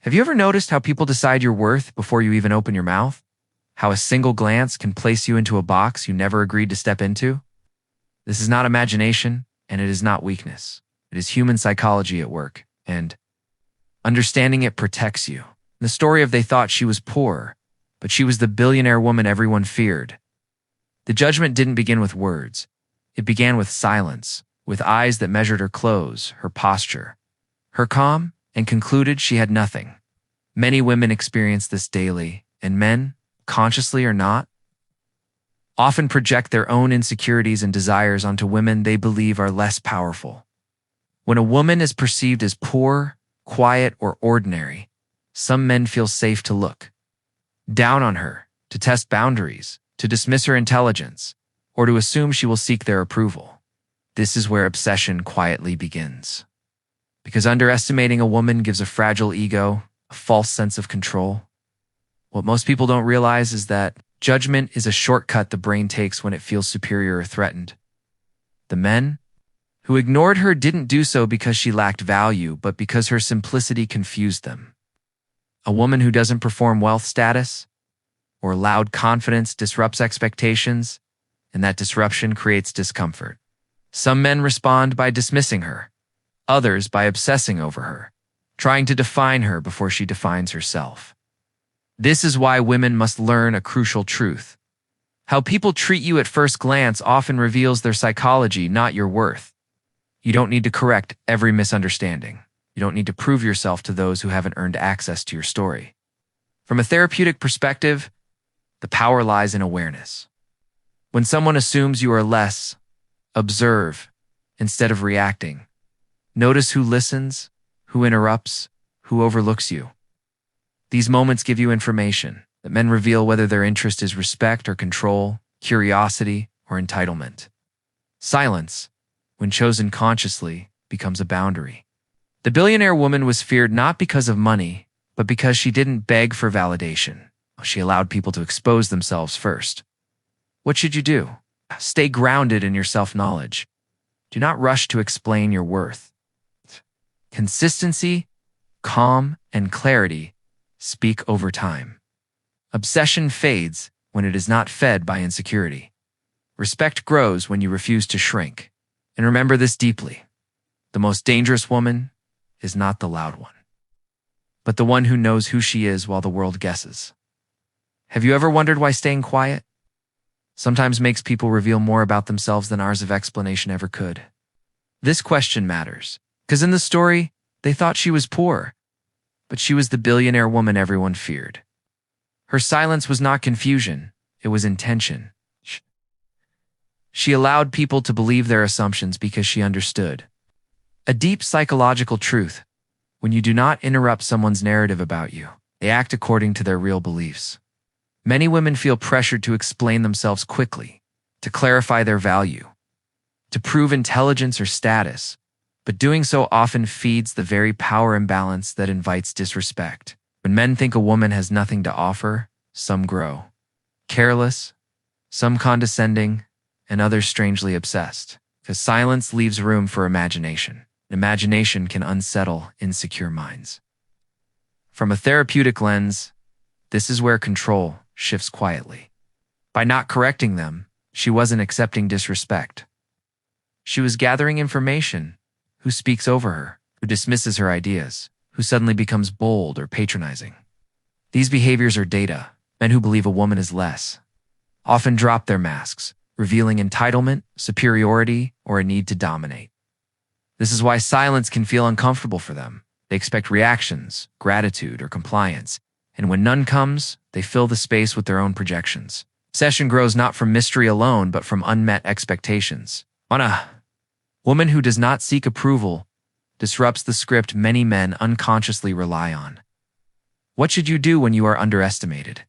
Have you ever noticed how people decide your worth before you even open your mouth? How a single glance can place you into a box you never agreed to step into? This is not imagination, and it is not weakness. It is human psychology at work, and understanding it protects you. The story of they thought she was poor, but she was the billionaire woman everyone feared. The judgment didn't begin with words. It began with silence, with eyes that measured her clothes, her posture, her calm, and concluded she had nothing. Many women experience this daily, and men, consciously or not, often project their own insecurities and desires onto women they believe are less powerful. When a woman is perceived as poor, quiet, or ordinary, some men feel safe to look down on her, to test boundaries, to dismiss her intelligence, or to assume she will seek their approval. This is where obsession quietly begins. Because underestimating a woman gives a fragile ego, a false sense of control. What most people don't realize is that judgment is a shortcut the brain takes when it feels superior or threatened. The men who ignored her didn't do so because she lacked value, but because her simplicity confused them. A woman who doesn't perform wealth status or loud confidence disrupts expectations, and that disruption creates discomfort. Some men respond by dismissing her, others by obsessing over her, trying to define her before she defines herself. This is why women must learn a crucial truth. How people treat you at first glance often reveals their psychology, not your worth. You don't need to correct every misunderstanding. You don't need to prove yourself to those who haven't earned access to your story. From a therapeutic perspective, the power lies in awareness. When someone assumes you are less, observe instead of reacting. Notice who listens, who interrupts, who overlooks you. These moments give you information that men reveal whether their interest is respect or control, curiosity or entitlement. Silence, when chosen consciously, becomes a boundary. The billionaire woman was feared not because of money, but because she didn't beg for validation. She allowed people to expose themselves first. What should you do? Stay grounded in your self-knowledge. Do not rush to explain your worth. Consistency, calm, and clarity speak over time. Obsession fades when it is not fed by insecurity. Respect grows when you refuse to shrink. And remember this deeply. The most dangerous woman is not the loud one, but the one who knows who she is while the world guesses. Have you ever wondered why staying quiet sometimes makes people reveal more about themselves than hours of explanation ever could? This question matters, because in the story, they thought she was poor, but she was the billionaire woman everyone feared. Her silence was not confusion, it was intention. She allowed people to believe their assumptions because she understood. A deep psychological truth: when you do not interrupt someone's narrative about you, they act according to their real beliefs. Many women feel pressured to explain themselves quickly, to clarify their value, to prove intelligence or status, but doing so often feeds the very power imbalance that invites disrespect. When men think a woman has nothing to offer, some grow careless, some condescending, and others strangely obsessed, because silence leaves room for imagination. Imagination can unsettle insecure minds. From a therapeutic lens, this is where control shifts quietly. By not correcting them, she wasn't accepting disrespect. She was gathering information. Who speaks over her, who dismisses her ideas, who suddenly becomes bold or patronizing. These behaviors are data. Men who believe a woman is less often drop their masks, revealing entitlement, superiority, or a need to dominate. This is why silence can feel uncomfortable for them. They expect reactions, gratitude, or compliance, and when none comes, they fill the space with their own projections. Obsession grows not from mystery alone, but from unmet expectations. A woman who does not seek approval disrupts the script many men unconsciously rely on. What should you do when you are underestimated?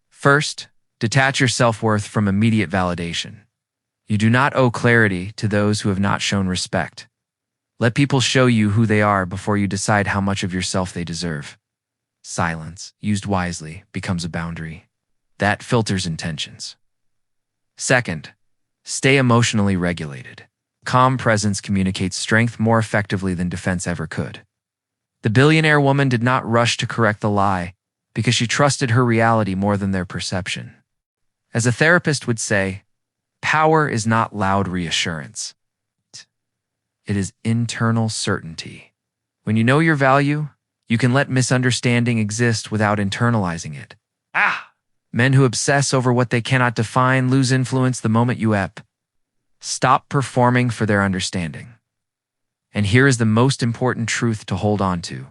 First, detach your self-worth from immediate validation. You do not owe clarity to those who have not shown respect. Let people show you who they are before you decide how much of yourself they deserve. Silence, used wisely, becomes a boundary. That filters intentions. Second, stay emotionally regulated. Calm presence communicates strength more effectively than defense ever could. The billionaire woman did not rush to correct the lie because she trusted her reality more than their perception. As a therapist would say, power is not loud reassurance. It is internal certainty. When you know your value, you can let misunderstanding exist without internalizing it. Men who obsess over what they cannot define lose influence the moment you stop performing for their understanding. And here is the most important truth to hold on to.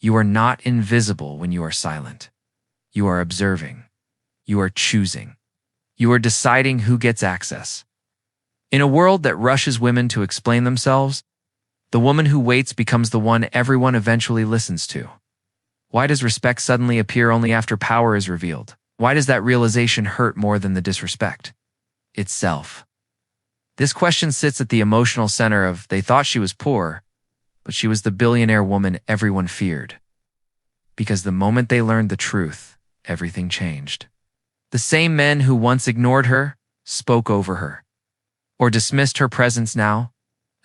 You are not invisible when you are silent. You are observing. You are choosing. You are deciding who gets access. In a world that rushes women to explain themselves, the woman who waits becomes the one everyone eventually listens to. Why does respect suddenly appear only after power is revealed? Why does that realization hurt more than the disrespect itself? This question sits at the emotional center of they thought she was poor, but she was the billionaire woman everyone feared. Because the moment they learned the truth, everything changed. The same men who once ignored her, spoke over her, or dismissed her presence now,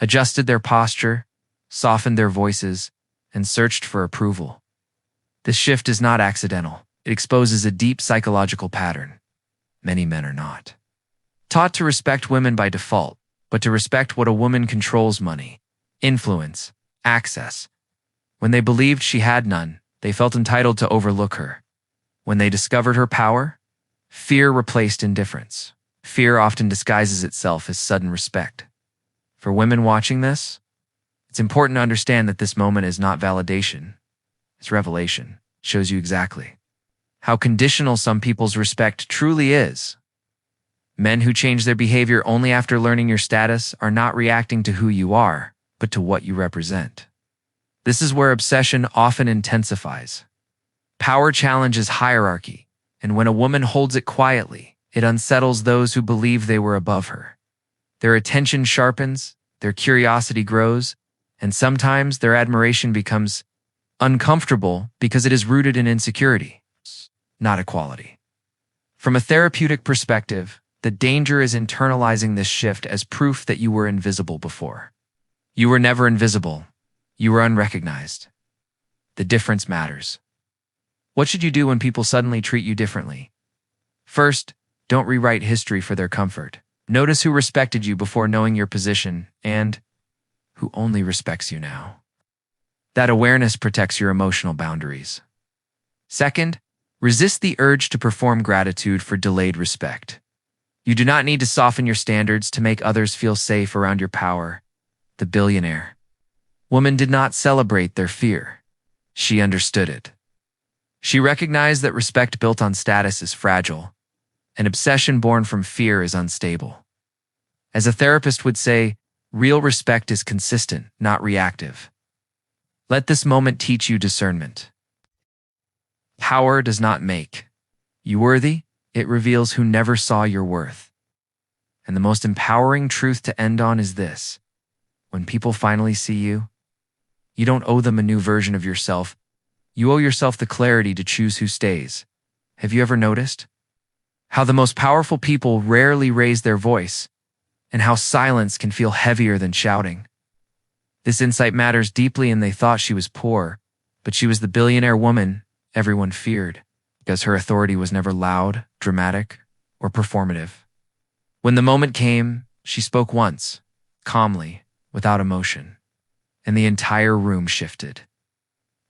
adjusted their posture, softened their voices, and searched for approval. This shift is not accidental. It exposes a deep psychological pattern. Many men are not taught to respect women by default, but to respect what a woman controls: money, influence, access. When they believed she had none, they felt entitled to overlook her. When they discovered her power, fear replaced indifference. Fear often disguises itself as sudden respect. For women watching this, it's important to understand that this moment is not validation. It's revelation. It shows you exactly how conditional some people's respect truly is. Men who change their behavior only after learning your status are not reacting to who you are, but to what you represent. This is where obsession often intensifies. Power challenges hierarchy, and when a woman holds it quietly, it unsettles those who believe they were above her. Their attention sharpens, their curiosity grows, and sometimes their admiration becomes uncomfortable because it is rooted in insecurity, not equality. From a therapeutic perspective, the danger is internalizing this shift as proof that you were invisible before. You were never invisible. You were unrecognized. The difference matters. What should you do when people suddenly treat you differently? First, don't rewrite history for their comfort. Notice who respected you before knowing your position and who only respects you now. That awareness protects your emotional boundaries. Second, resist the urge to perform gratitude for delayed respect. You do not need to soften your standards to make others feel safe around your power. The billionaire woman did not celebrate their fear. She understood it. She recognized that respect built on status is fragile, and obsession born from fear is unstable. As a therapist would say, real respect is consistent, not reactive. Let this moment teach you discernment. Power does not make you worthy. It reveals who never saw your worth. And the most empowering truth to end on is this: when people finally see you, you don't owe them a new version of yourself. You owe yourself the clarity to choose who stays. Have you ever noticed how the most powerful people rarely raise their voice, and how silence can feel heavier than shouting? This insight matters deeply, and they thought she was poor, but she was the billionaire woman everyone feared, because her authority was never loud, dramatic, or performative. When the moment came, she spoke once, calmly, without emotion, and the entire room shifted.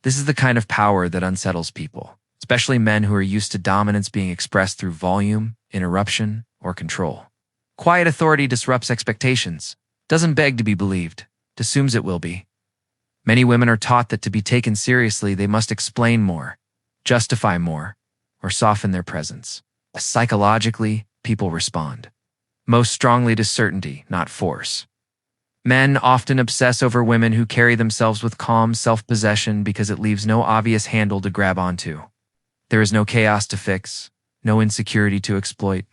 This is the kind of power that unsettles people, especially men who are used to dominance being expressed through volume, interruption, or control. Quiet authority disrupts expectations, doesn't beg to be believed, assumes it will be. Many women are taught that to be taken seriously, they must explain more, justify more, or soften their presence. Psychologically, people respond most strongly to certainty, not force. Men often obsess over women who carry themselves with calm self-possession because it leaves no obvious handle to grab onto. There is no chaos to fix, no insecurity to exploit.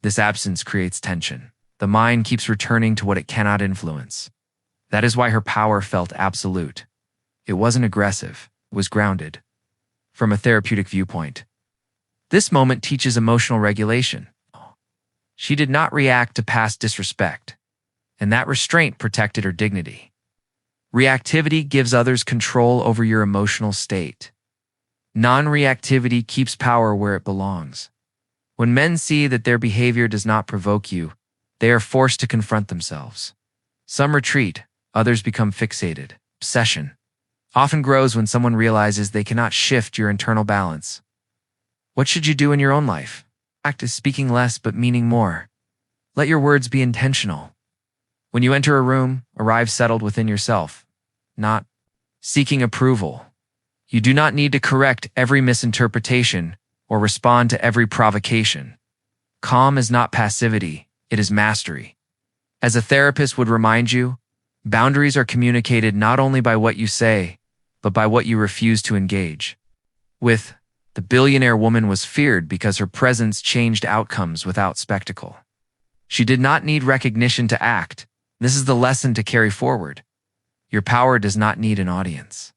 This absence creates tension. The mind keeps returning to what it cannot influence. That is why her power felt absolute. It wasn't aggressive, it was grounded. From a therapeutic viewpoint, this moment teaches emotional regulation. She did not react to past disrespect, and that restraint protected her dignity. Reactivity gives others control over your emotional state. Non-reactivity keeps power where it belongs. When men see that their behavior does not provoke you, they are forced to confront themselves. Some retreat, others become fixated. Obsession often grows when someone realizes they cannot shift your internal balance. What should you do in your own life? Practice speaking less but meaning more. Let your words be intentional. When you enter a room, arrive settled within yourself, not seeking approval. You do not need to correct every misinterpretation or respond to every provocation. Calm is not passivity, it is mastery. As a therapist would remind you, boundaries are communicated not only by what you say, but by what you refuse to engage. With the billionaire woman was feared because her presence changed outcomes without spectacle. She did not need recognition to act. This is the lesson to carry forward. Your power does not need an audience.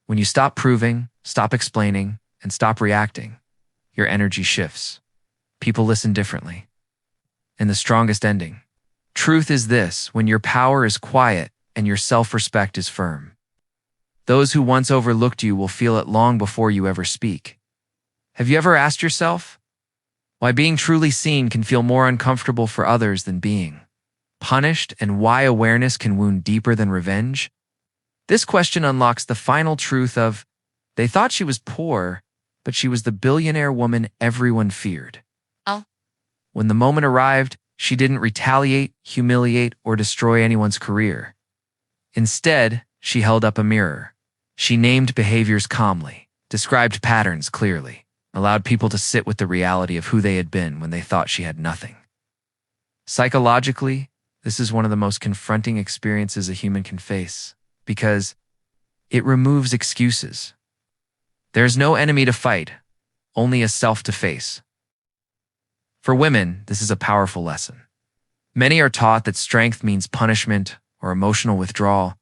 When you stop proving, stop explaining, and stop reacting, your energy shifts. People listen differently. And the strongest ending. Truth is this: when your power is quiet and your self-respect is firm, those who once overlooked you will feel it long before you ever speak. Have you ever asked yourself why being truly seen can feel more uncomfortable for others than being punished, and why awareness can wound deeper than revenge? This question unlocks the final truth of, they thought she was poor, but she was the billionaire woman everyone feared. Oh. When the moment arrived, she didn't retaliate, humiliate, or destroy anyone's career. Instead, she held up a mirror. She named behaviors calmly, described patterns clearly, allowed people to sit with the reality of who they had been when they thought she had nothing. Psychologically, this is one of the most confronting experiences a human can face, because it removes excuses. There's no enemy to fight, only a self to face. For women, this is a powerful lesson. Many are taught that strength means punishment or emotional withdrawal,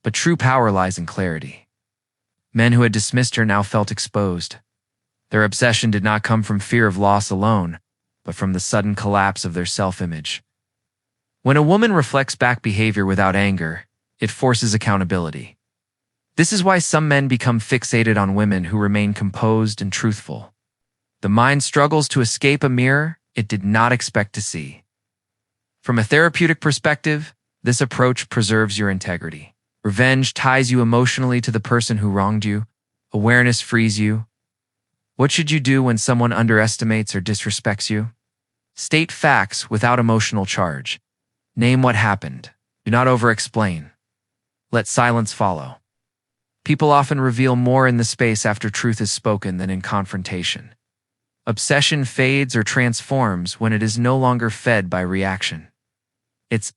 but true power lies in clarity. Men who had dismissed her now felt exposed. Their obsession did not come from fear of loss alone, but from the sudden collapse of their self-image. When a woman reflects back behavior without anger, it forces accountability. This is why some men become fixated on women who remain composed and truthful. The mind struggles to escape a mirror it did not expect to see. From a therapeutic perspective, this approach preserves your integrity. Revenge ties you emotionally to the person who wronged you. Awareness frees you. What should you do when someone underestimates or disrespects you? State facts without emotional charge. Name what happened. Do not over-explain. Let silence follow. People often reveal more in the space after truth is spoken than in confrontation. Obsession fades or transforms when it is no longer fed by reaction. It's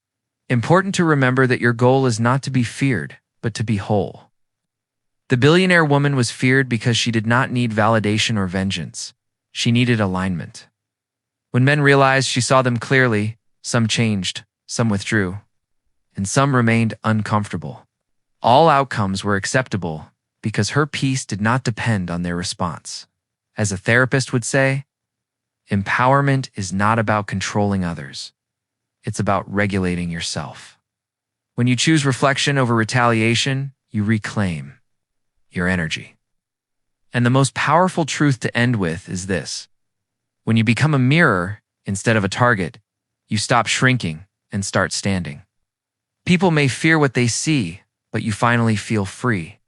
important to remember that your goal is not to be feared, but to be whole. The billionaire woman was feared because she did not need validation or vengeance. She needed alignment. When men realized she saw them clearly, some changed, some withdrew, and some remained uncomfortable. All outcomes were acceptable because her peace did not depend on their response. As a therapist would say, empowerment is not about controlling others. It's about regulating yourself. When you choose reflection over retaliation, you reclaim your energy. And the most powerful truth to end with is this: when you become a mirror instead of a target, you stop shrinking and start standing. People may fear what they see, but you finally feel free.